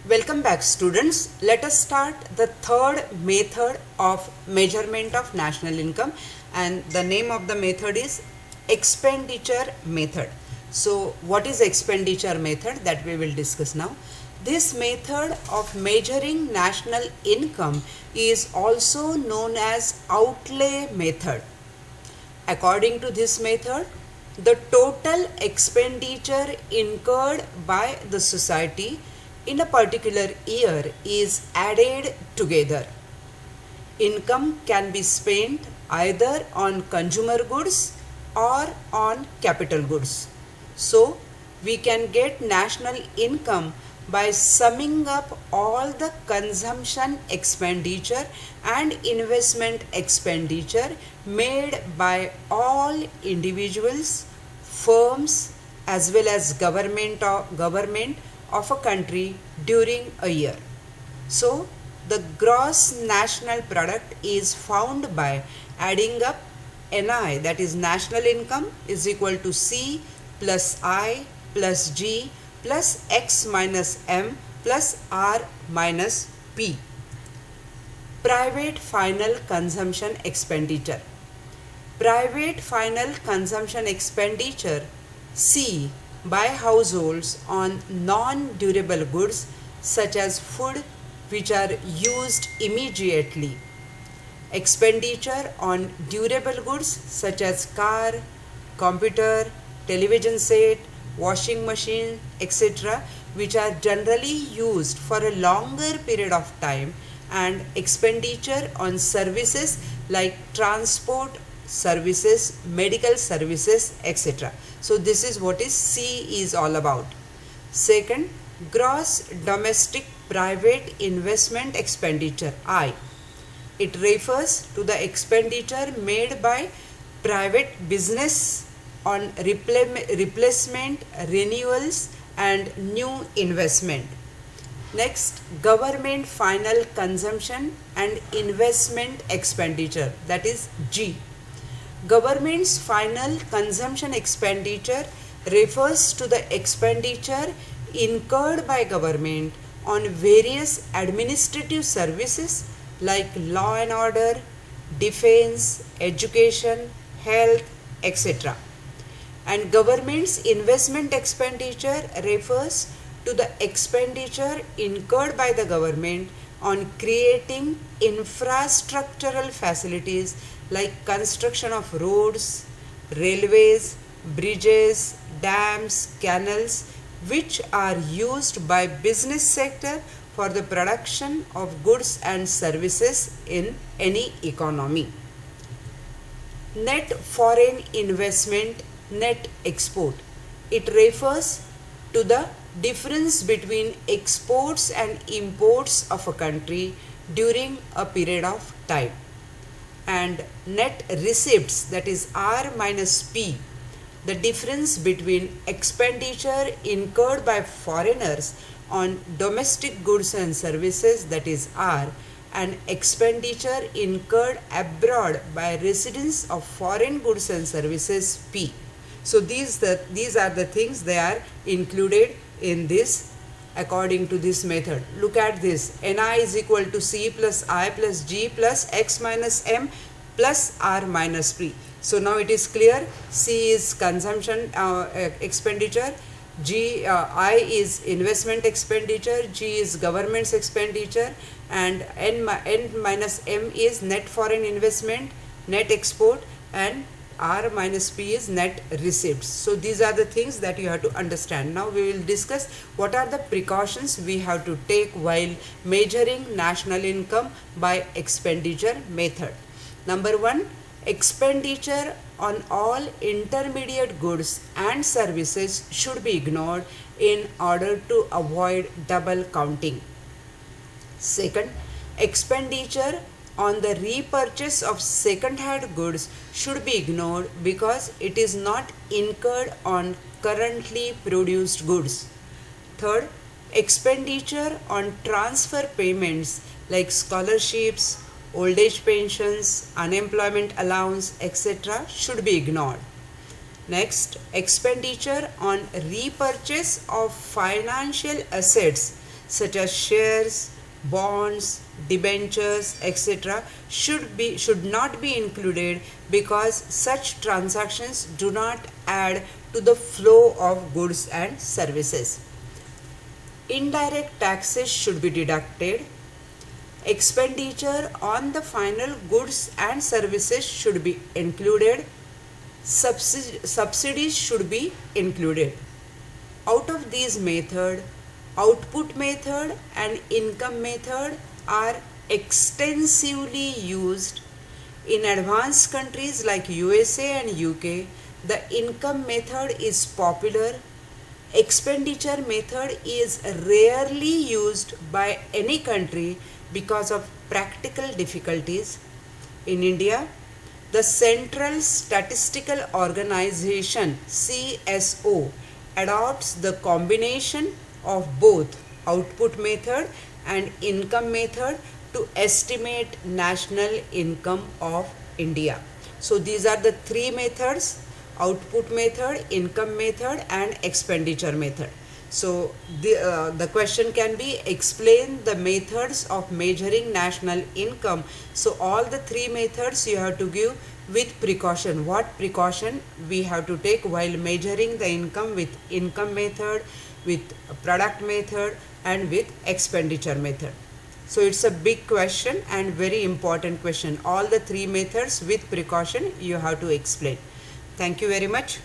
Welcome back, students. Let us start the third method of measurement of national income, and the name of the method is expenditure method. So what is expenditure method, that we will discuss now. This method of measuring national income is also known as outlay method. According to this method, the total expenditure incurred by the society in a particular year is added together. Income can be spent either on consumer goods or on capital goods. So, we can get national income by summing up all the consumption expenditure and investment expenditure made by all individuals, firms, as well as government of a country during a year. So, the gross national product is found by adding up NI, that is national income, is equal to C plus I plus G plus X minus M plus R minus P. Private final consumption expenditure. Private final consumption expenditure C by households on non-durable goods such as food which are used immediately. Expenditure on durable goods such as car, computer, television set, washing machine, etc., which are generally used for a longer period of time, and expenditure on services like transport services, medical services, etc. So this is what is C is all about. Second, gross domestic private investment expenditure I. It refers to the expenditure made by private business on replacement, renewals and new investment. Next, government final consumption and investment expenditure, that is G. Government's final consumption expenditure refers to the expenditure incurred by government on various administrative services like law and order, defense, education, health, etc. And government's investment expenditure refers to the expenditure incurred by the government on creating infrastructural facilities like construction of roads, railways, bridges, dams, canals, which are used by business sector for the production of goods and services in any economy. Net foreign investment, net export. It refers to the difference between exports and imports of a country during a period of time. And net receipts, that is R minus P, the difference between expenditure incurred by foreigners on domestic goods and services, that is R, and expenditure incurred abroad by residents of foreign goods and services P. So these are the things they are included in this according to this method. Look at this. NI is equal to C plus I plus G plus X minus M plus R minus P. So now it is clear. C is consumption expenditure, I is investment expenditure, G is government's expenditure, and N minus M is net foreign investment, net export, and R minus P is net receipts. So these are the things that you have to understand. Now we will discuss what are the precautions we have to take while measuring national income by expenditure method. Number one, expenditure on all intermediate goods and services should be ignored in order to avoid double counting. Second, expenditure on the repurchase of second-hand goods should be ignored because it is not incurred on currently produced goods. Third, expenditure on transfer payments like scholarships, old age pensions, unemployment allowance, etc. should be ignored. Next, expenditure on repurchase of financial assets such as shares, bonds, debentures, etc. should not be included because such transactions do not add to the flow of goods and services. Indirect taxes should be deducted. Expenditure on the final goods and services should be included. Subsidies should be included. Out of these methods, output method and income method are extensively used. In advanced countries like USA and UK, the income method is popular. Expenditure method is rarely used by any country because of practical difficulties. In India, the Central Statistical Organization CSO adopts the combination of both output method and income method to estimate national income of India. So these are the three methods: output method, income method and expenditure method. So the question can be, explain the methods of measuring national income. So all the three methods you have to give with precaution. What precaution we have to take while measuring the income with income method, with product method and with expenditure method. So it's a big question and very important question. All the three methods with precaution you have to explain. Thank you very much.